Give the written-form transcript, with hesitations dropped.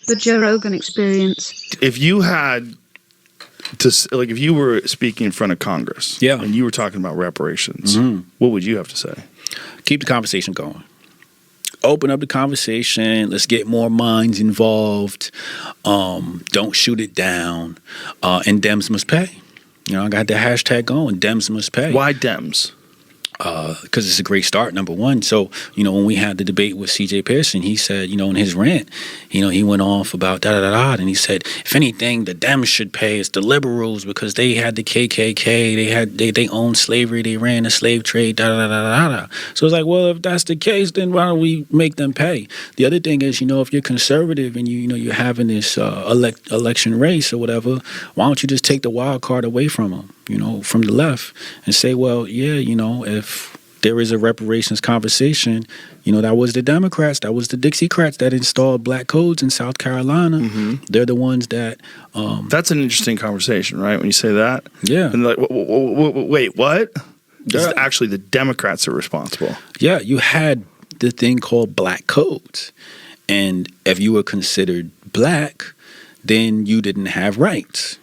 The Joe Rogan Experience. If you had to, like, if you were speaking in front of Congress, Yeah, and you were talking about reparations, what would you have to say? Keep the conversation going. Open up the conversation. Let's get more minds involved. Don't shoot it down. And Dems must pay. You know, I got the hashtag going. Dems must pay. Why Dems? Because it's a great start, number one. So, you know, when we had the debate with C.J. Pearson, he said, you know, in his rant, you know, he went off about da-da-da-da, and he said, if anything, the Dems should pay. It's the liberals because they had the KKK, they owned slavery, they ran the slave trade, da-da-da-da-da. So it's like, well, if that's the case, then why don't we make them pay? The other thing is, you know, if you're conservative and you know, you're having this election race or whatever, why don't you just take the wild card away from them, you know, from the left and say, well, yeah, you know, if there is a reparations conversation, you know, that was the Democrats, that was the Dixiecrats that installed black codes in South Carolina. They're the ones that... That's an interesting conversation, right? When you say that. Yeah. And like, wait, what? It's actually the Democrats are responsible. Yeah, you had the thing called black codes. And if you were considered black, then you didn't have rights.